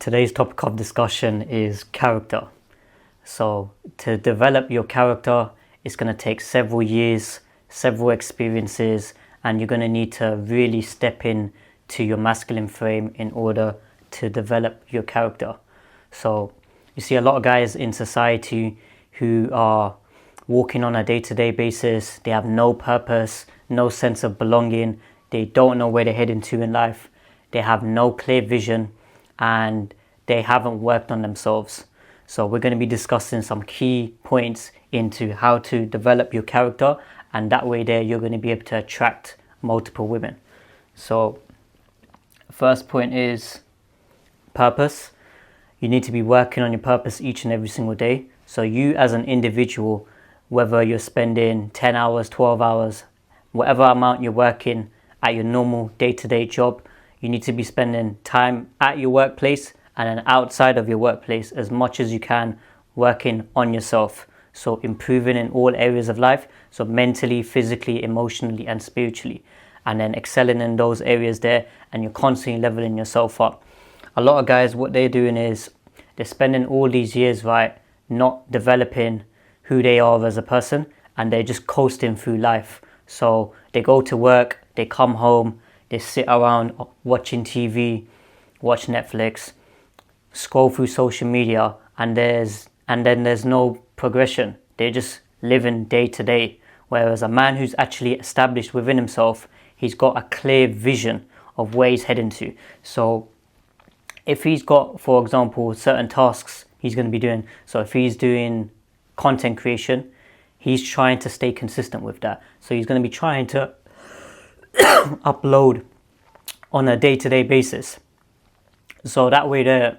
Today's topic of discussion is character. So to develop your character, it's going to take several years, several experiences, and you're going to need to really step in to your masculine frame in order to develop your character. So you see a lot of guys in society who are walking on a day-to-day basis. They have no purpose, no sense of belonging. They don't know where they're heading to in life. They have no clear vision and they haven't worked on themselves. So we're going to be discussing some key points into how to develop your character, and that way there you're going to be able to attract multiple women. So first point is purpose. You need to be working on your purpose each and every single day. So you as an individual, whether you're spending 10 hours, 12 hours, whatever amount you're working at your normal day-to-day job, you need to be spending time at your workplace and then outside of your workplace as much as you can, working on yourself. So improving in all areas of life, so mentally, physically, emotionally and spiritually, and then excelling in those areas there, and you're constantly leveling yourself up. A lot of guys, what they're doing is they're spending all these years, right, not developing who they are as a person, and they're just coasting through life. So they go to work, they come home, they sit around watching TV, watch Netflix, scroll through social media, and then there's no progression. They're just living day to day. Whereas a man who's actually established within himself, he's got a clear vision of where he's heading to. So if he's got, for example, certain tasks he's going to be doing, so if he's doing content creation, he's trying to stay consistent with that. So he's going to be trying to upload on a day-to-day basis. So that way there,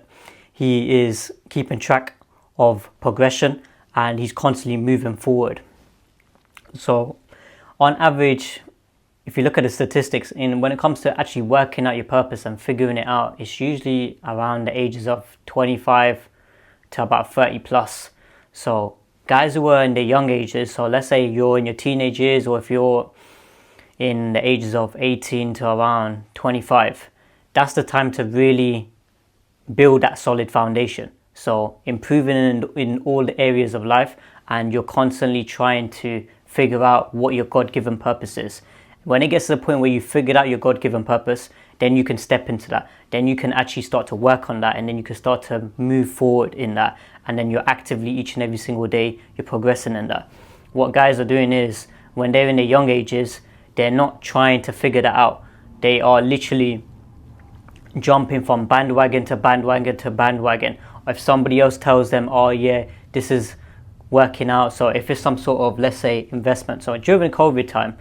he is keeping track of progression and he's constantly moving forward. So on average, if you look at the statistics, when it comes to actually working out your purpose and figuring it out, it's usually around the ages of 25 to about 30 plus. So guys who are in their young ages, so let's say you're in your teenage years, or if you're in the ages of 18 to around 25, that's the time to really build that solid foundation. So improving in all the areas of life, and you're constantly trying to figure out what your God-given purpose is. When it gets to the point where you figured out your God-given purpose, then you can step into that. Then you can actually start to work on that, and then you can start to move forward in that. And then you're actively each and every single day, you're progressing in that. What guys are doing is, when they're in their young ages, they're not trying to figure that out. They are literally jumping from bandwagon to bandwagon to bandwagon. If somebody else tells them, oh yeah, this is working out. So if it's some sort of, let's say, investment. So during COVID time,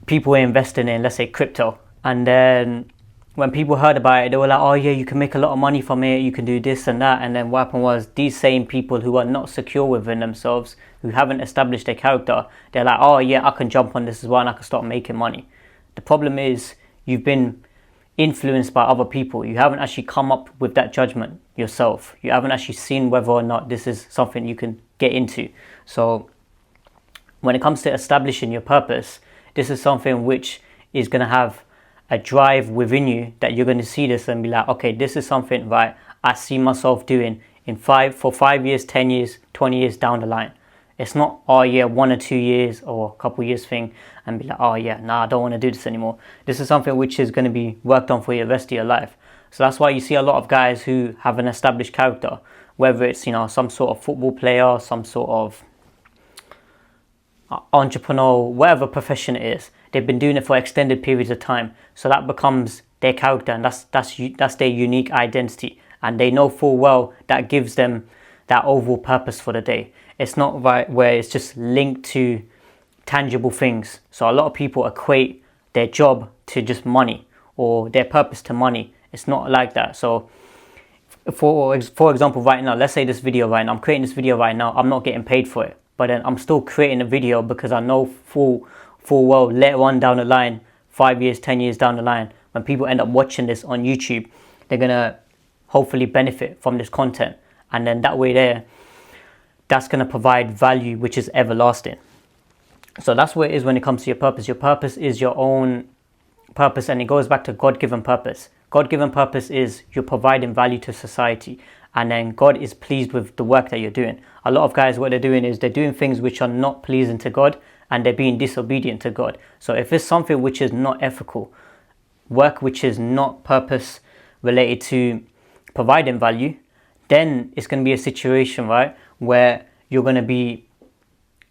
people were investing in, let's say, crypto. And then when people heard about it, they were like, oh yeah, you can make a lot of money from it, you can do this and that. And then what happened was, these same people who are not secure within themselves, who haven't established their character, they're like, oh yeah, I can jump on this as well and I can start making money. The problem is, you've been influenced by other people. You haven't actually come up with that judgment yourself. You haven't actually seen whether or not this is something you can get into. So when it comes to establishing your purpose, this is something which is going to have a drive within you, that you're going to see this and be like, okay, this is something, right, I see myself doing for 5 years, 10 years, 20 years down the line. It's not, oh yeah, 1 or 2 years or a couple years thing and be like, oh yeah, nah, I don't want to do this anymore. This is something which is going to be worked on for the rest of your life. So that's why you see a lot of guys who have an established character, whether it's, some sort of football player, some sort of entrepreneur, whatever profession it is. They've been doing it for extended periods of time. So that becomes their character, and that's their unique identity. And they know full well that gives them that overall purpose for the day. It's not right where it's just linked to tangible things. So a lot of people equate their job to just money, or their purpose to money. It's not like that. So for example, right now, let's say this video right now, I'm creating this video right now, I'm not getting paid for it, but then I'm still creating a video because I know full well later on down the line, 5 years, 10 years down the line, when people end up watching this on YouTube, they're gonna hopefully benefit from this content. And then that way there, that's going to provide value which is everlasting. So that's what it is when it comes to your purpose. Your purpose is your own purpose, and it goes back to God-given purpose. God-given purpose is you're providing value to society, and then God is pleased with the work that you're doing. A lot of guys, what they're doing is they're doing things which are not pleasing to God, and they're being disobedient to God. So if it's something which is not ethical, work which is not purpose related to providing value, then it's going to be a situation, right, where you're going to be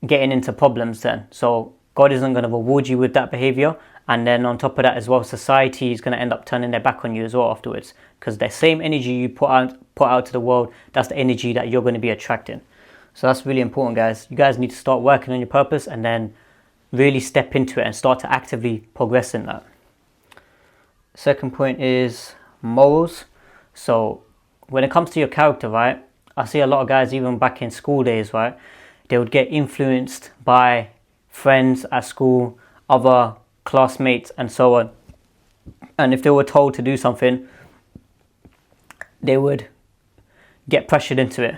getting into problems then. So God isn't going to reward you with that behavior, and then on top of that as well, society is going to end up turning their back on you as well afterwards, because the same energy you put out to the world, that's the energy that you're going to be attracting. So that's really important, guys. You guys need to start working on your purpose and then really step into it and start to actively progress in that. Second point is morals. So when it comes to your character, right, I see a lot of guys even back in school days, right, they would get influenced by friends at school, other classmates and so on. And if they were told to do something, they would get pressured into it.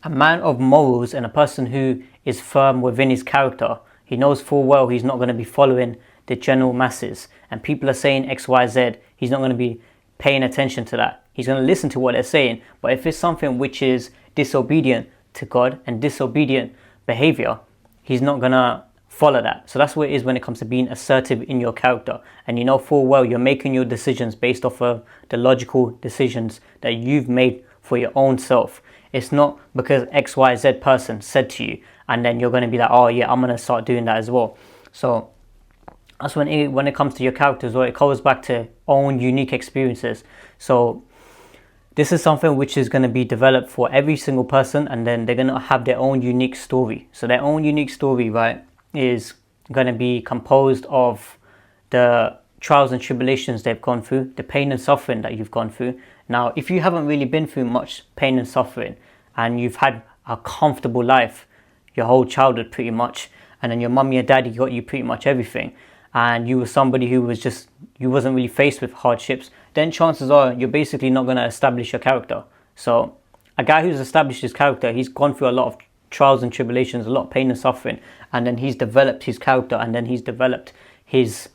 A man of morals and a person who is firm within his character, he knows full well he's not going to be following the general masses. And people are saying X, Y, Z, he's not going to be paying attention to that. He's going to listen to what they're saying. But if it's something which is disobedient to God and disobedient behavior, he's not going to follow that. So that's what it is when it comes to being assertive in your character. And you know full well you're making your decisions based off of the logical decisions that you've made for your own self. It's not because XYZ person said to you and then you're going to be like, oh yeah, I'm going to start doing that as well. So that's when it comes to your character as well, it goes back to own unique experiences. So this is something which is going to be developed for every single person, and then they're going to have their own unique story. So their own unique story, right, is going to be composed of the trials and tribulations they've gone through, the pain and suffering that you've gone through. Now, if you haven't really been through much pain and suffering, and you've had a comfortable life your whole childhood pretty much, and then your mummy and daddy got you pretty much everything, and you were somebody who was just, you wasn't really faced with hardships, then chances are you're basically not going to establish your character. So a guy who's established his character, he's gone through a lot of trials and tribulations, a lot of pain and suffering, and then he's developed his character, and then he's developed his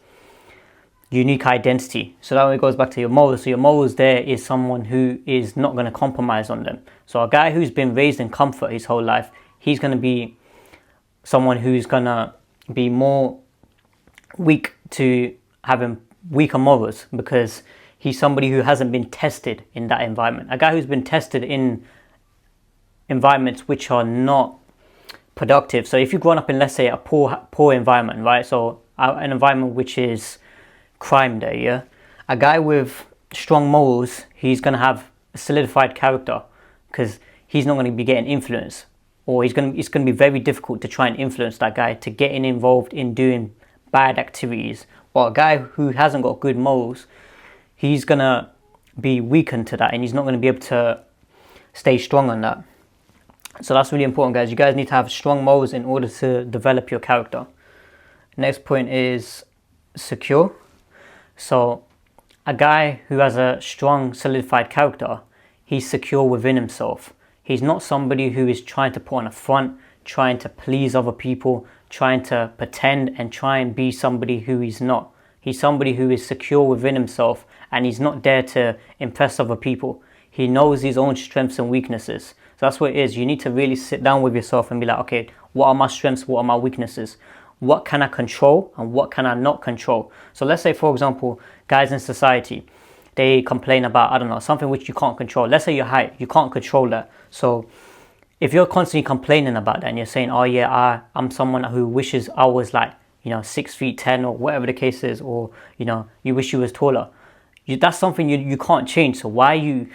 unique identity. So that way it goes back to your morals. So your morals there is someone who is not going to compromise on them. So a guy who's been raised in comfort his whole life, he's going to be someone who's going to be more weak to having weaker morals, because he's somebody who hasn't been tested in that environment. A guy who's been tested in environments which are not productive. So if you've grown up in, let's say, a poor environment, right? So an environment which is crime there, yeah? A guy with strong morals, he's going to have a solidified character, because he's not going to be getting influence, or it's going to be very difficult to try and influence that guy to getting involved in doing bad activities. But a guy who hasn't got good morals, he's going to be weakened to that, and he's not going to be able to stay strong on that. So that's really important, guys. You guys need to have strong morals in order to develop your character. Next point is secure. So a guy who has a strong, solidified character, he's secure within himself. He's not somebody who is trying to put on a front, trying to please other people, trying to pretend and try and be somebody who he's not. He's somebody who is secure within himself, and he's not there to impress other people. He knows his own strengths and weaknesses. So that's what it is. You need to really sit down with yourself and be like, okay, what are my strengths? What are my weaknesses? What can I control and what can I not control? So let's say, for example, guys in society, they complain about, I don't know, something which you can't control. Let's say your height, you can't control that. So if you're constantly complaining about that and you're saying, oh yeah, I'm someone who wishes I was like, 6'10" or whatever the case is, or, you wish you was taller. That's something you can't change. So why you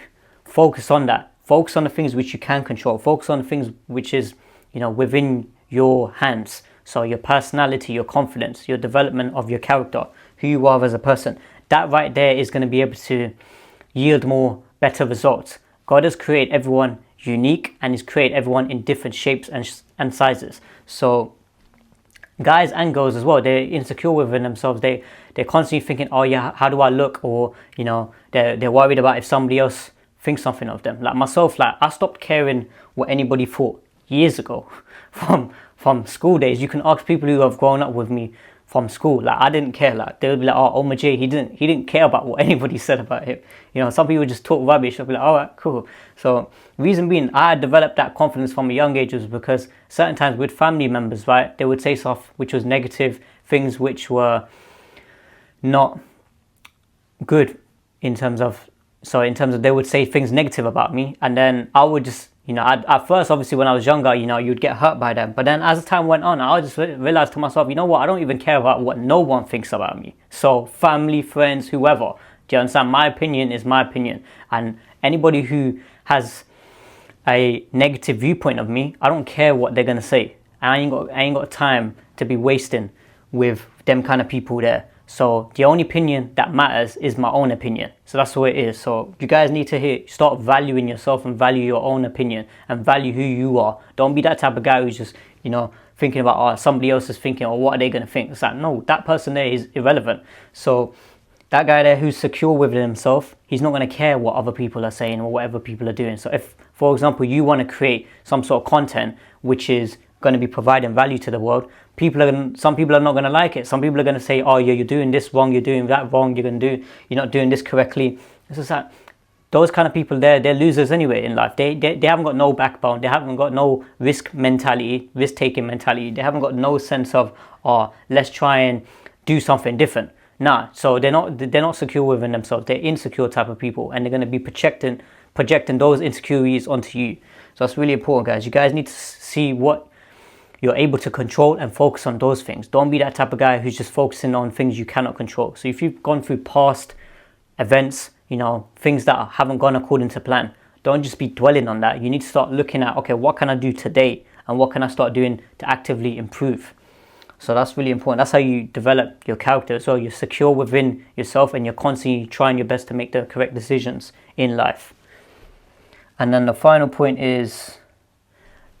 focus on that? Focus on the things which you can control. Focus on the things which is, within your hands. So your personality, your confidence, your development of your character, who you are as a person. That right there is going to be able to yield better results. God has created everyone unique, and He's created everyone in different shapes and sizes. So guys and girls as well, they're insecure within themselves. They're constantly thinking, oh yeah, how do I look? Or, they're worried about if somebody else thinks something of them. Like myself, I stopped caring what anybody thought years ago from school days. You can ask people who have grown up with me from school. Like, I didn't care. Like, they would be like, oh, Omar J, he didn't care about what anybody said about him. You know, some people just talk rubbish. I'll be like, all right, cool. So reason being, I had developed that confidence from a young age was because certain times with family members, right, they would say stuff which was negative, things which were not good in terms of they would say things negative about me, and then I would just, you know, at first, obviously, when I was younger, you know, you'd get hurt by them. But then as time went on, I just realized to myself, you know what, I don't even care about what no one thinks about me. So family, friends, whoever, do you understand? My opinion is my opinion. And anybody who has a negative viewpoint of me, I don't care what they're going to say. I ain't got time to be wasting with them kind of people there. So the only opinion that matters is my own opinion. So that's the way it is. So you guys need to start valuing yourself and value your own opinion and value who you are. Don't be that type of guy who's just, you know, thinking about, oh, somebody else is thinking, or what are they going to think? It's like, no, that person there is irrelevant. So that guy there who's secure with himself, he's not going to care what other people are saying or whatever people are doing. So if, for example, you want to create some sort of content which is going to be providing value to the world, some people are not going to like it. Some people are going to say, oh yeah, you're doing this wrong, you're doing that wrong, you're not doing this correctly. It's just that those kind of people, they're losers anyway in life. They haven't got no backbone, they haven't got no risk taking mentality, they haven't got no sense of, oh, let's try and do something different. Nah, so they're not secure within themselves. They're insecure type of people, and they're going to be projecting those insecurities onto you. So that's really important, guys. You guys need to see what you're able to control and focus on those things. Don't be that type of guy who's just focusing on things you cannot control. So if you've gone through past events, you know, things that haven't gone according to plan, don't just be dwelling on that. You need to start looking at, okay, what can I do today, and what can I start doing to actively improve? So that's really important. That's how you develop your character. So you're secure within yourself, and you're constantly trying your best to make the correct decisions in life. And then the final point is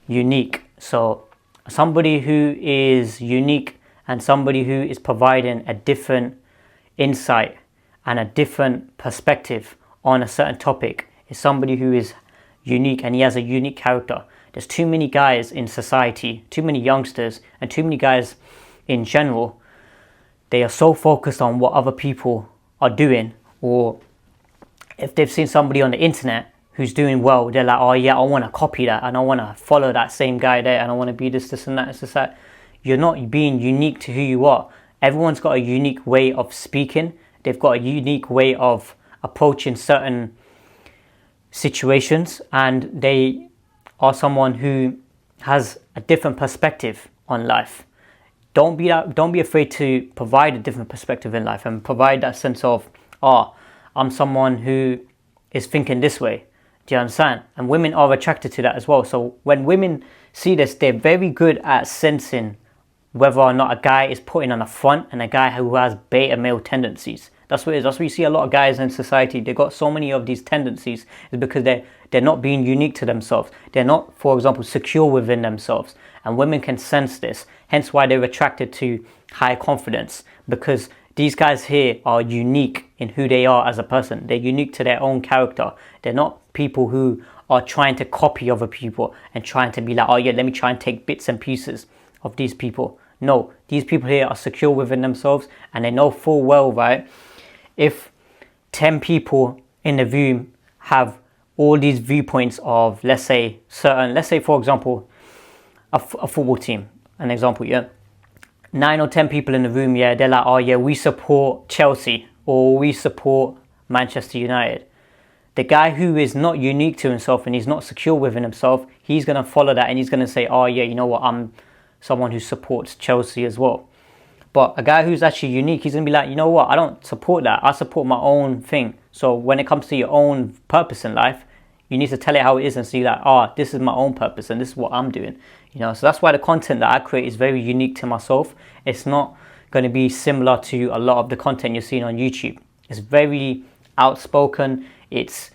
unique. So somebody who is unique and somebody who is providing a different insight and a different perspective on a certain topic is somebody who is unique, and he has a unique character. There's too many guys in society, too many youngsters, and too many guys in general. They are so focused on what other people are doing, or if they've seen somebody on the internet who's doing well, they're like, oh yeah, I want to copy that, and I want to follow that same guy there, and I want to be this and that. It's just that you're not being unique to who you are. Everyone's got a unique way of speaking. They've got a unique way of approaching certain situations, and they are someone who has a different perspective on life. Don't be afraid to provide a different perspective in life and provide that sense of, I'm someone who is thinking this way. Do you understand? And women are attracted to that as well. So when women see this, they're very good at sensing whether or not a guy is putting on a front and a guy who has beta male tendencies. That's what it is. That's why you see a lot of guys in society, they've got so many of these tendencies, is because they're not being unique to themselves. They're not, for example, secure within themselves. And women can sense this. Hence why they're attracted to high confidence, because these guys here are unique in who they are as a person. They're unique to their own character. They're not people who are trying to copy other people and trying to be like, oh yeah, let me try and take bits and pieces of these people. No, these people here are secure within themselves, and they know full well, right, if 10 people in the room have all these viewpoints of, let's say for example, a football team, an example, yeah, 9 or 10 people in the room, yeah, they're like, oh yeah, we support Chelsea or we support Manchester United. The guy who is not unique to himself and he's not secure within himself, he's going to follow that, and he's going to say, oh yeah, you know what, I'm someone who supports Chelsea as well. But a guy who's actually unique, he's going to be like, you know what, I don't support that. I support my own thing. So when it comes to your own purpose in life, you need to tell it how it is and see that, this is my own purpose and this is what I'm doing. You know, so that's why the content that I create is very unique to myself. It's not going to be similar to a lot of the content you're seeing on YouTube. It's very outspoken. It's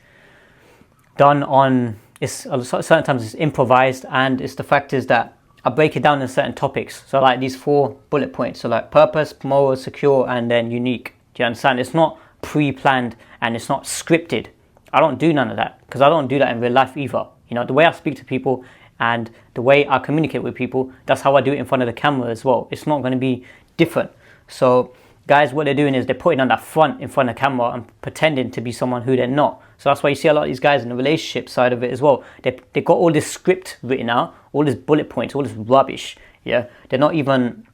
done on, certain times it's improvised, and it's the fact is that I break it down in certain topics. So like these 4 bullet points. So like purpose, moral, secure, and then unique. Do you understand? It's not pre-planned and it's not scripted. I don't do none of that, because I don't do that in real life either. You know, the way I speak to people and the way I communicate with people, that's how I do it in front of the camera as well. It's not going to be different. So guys, what they're doing is they're putting on that front in front of camera and pretending to be someone who they're not. So that's why you see a lot of these guys in the relationship side of it as well. They got all this script written out, all this bullet points, all this rubbish. Yeah, they're not even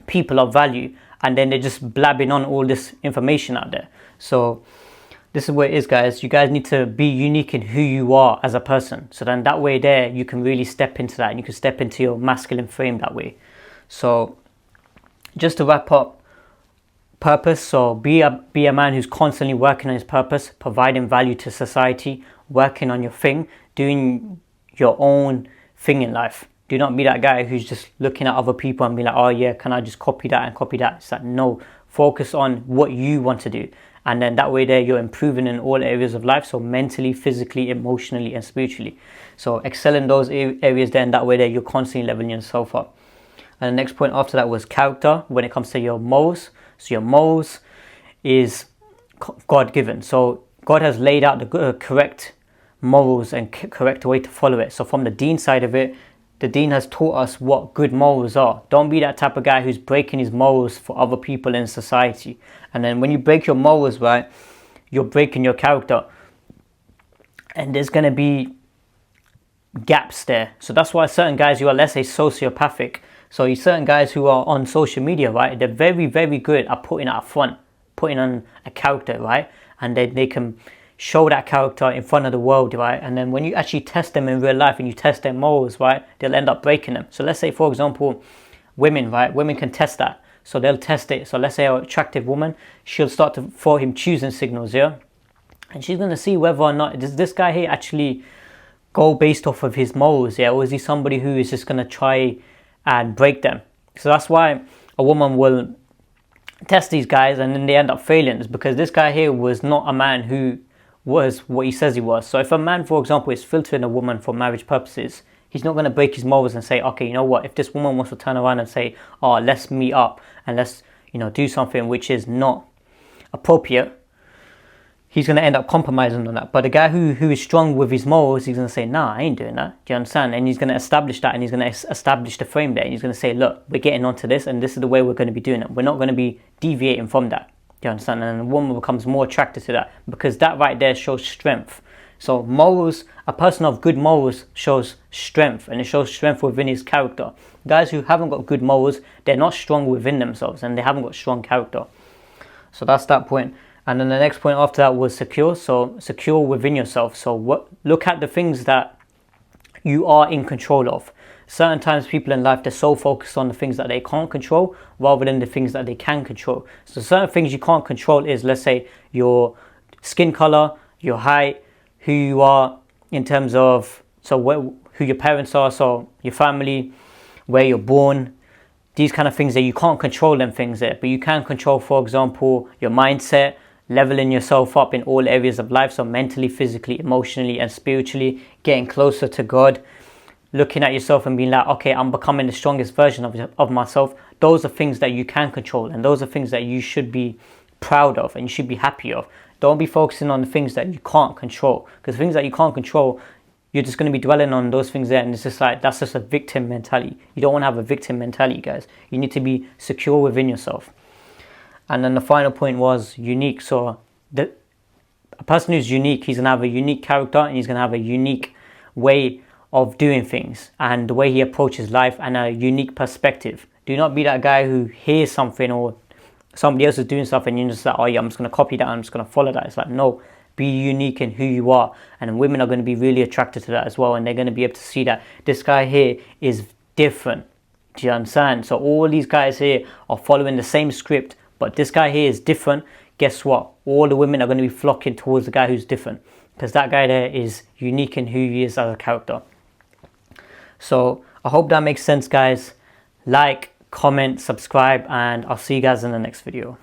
people of value, and then they're just blabbing on all this information out there. So this is what it is, guys. You guys need to be unique in who you are as a person. So then that way there, you can really step into that, and you can step into your masculine frame that way. So just to wrap up, purpose. So be a man who's constantly working on his purpose, providing value to society, working on your thing, doing your own thing in life. Do not be that guy who's just looking at other people and be like, oh yeah, can I just copy that and copy that? It's like, no, focus on what you want to do. And then that way there, you're improving in all areas of life. So mentally, physically, emotionally, and spiritually. So excel in those areas there, and that way there, you're constantly leveling yourself up. And the next point after that was character when it comes to your morals. So your morals is God-given. So God has laid out the correct morals and correct way to follow it. So from the Deen side of it, the Deen has taught us what good morals are. Don't be that type of guy who's breaking his morals for other people in society. And then when you break your morals, right, you're breaking your character. And there's going to be gaps there. So that's why certain guys who are, let's say, sociopathic. So certain guys who are on social media, right, they're very, very good at putting out front, putting on a character, right? And then they can show that character in front of the world, right? And then when you actually test them in real life and you test their morals, right, they'll end up breaking them. So let's say, for example, women, right? Women can test that. So they'll test it. So let's say an attractive woman, she'll start to throw him choosing signals, yeah? And she's going to see whether or not, does this guy here actually go based off of his morals, yeah? Or is he somebody who is just going to try and break them? So that's why a woman will test these guys and then they end up failing. It's because this guy here was not a man who was what he says he was. So if a man, for example, is filtering a woman for marriage purposes, he's not going to break his morals and say, okay, you know what, if this woman wants to turn around and say, oh, let's meet up and let's, do something which is not appropriate, he's going to end up compromising on that. But the guy who is strong with his morals, he's going to say, nah, I ain't doing that. Do you understand? And he's going to establish that, and he's going to establish the frame there. And he's going to say, look, we're getting onto this, and this is the way we're going to be doing it. We're not going to be deviating from that. Do you understand? And the woman becomes more attracted to that, because that right there shows strength. So morals, a person of good morals shows strength, and it shows strength within his character. Guys who haven't got good morals, they're not strong within themselves, and they haven't got strong character. So that's that point. And then the next point after that was secure. So secure within yourself. So look at the things that you are in control of. Certain times people in life, they're so focused on the things that they can't control rather than the things that they can control. So certain things you can't control is, let's say, your skin color, your height, who you are in terms of, who your parents are, so your family, where you're born, these kind of things that you can't control them things there. But you can control, for example, your mindset, leveling yourself up in all areas of life. So mentally, physically, emotionally, and spiritually, getting closer to God, looking at yourself and being like, okay, I'm becoming the strongest version of myself. Those are things that you can control, and those are things that you should be proud of and you should be happy of. Don't be focusing on the things that you can't control, because things that you can't control, you're just going to be dwelling on those things there, and it's just like, that's just a victim mentality. You don't want to have a victim mentality, guys. You need to be secure within yourself. And then the final point was unique. So a person who's unique, he's going to have a unique character, and he's going to have a unique way of doing things and the way he approaches life, and a unique perspective. Do not be that guy who hears something or somebody else is doing something and you're just like, oh yeah, I'm just going to copy that, I'm just going to follow that. It's like, no, be unique in who you are. And women are going to be really attracted to that as well, and they're going to be able to see that this guy here is different. Do you understand? So all these guys here are following the same script, but this guy here is different. Guess what? All the women are going to be flocking towards the guy who's different, because that guy there is unique in who he is as a character. So I hope that makes sense, guys. Like, comment, subscribe, and I'll see you guys in the next video.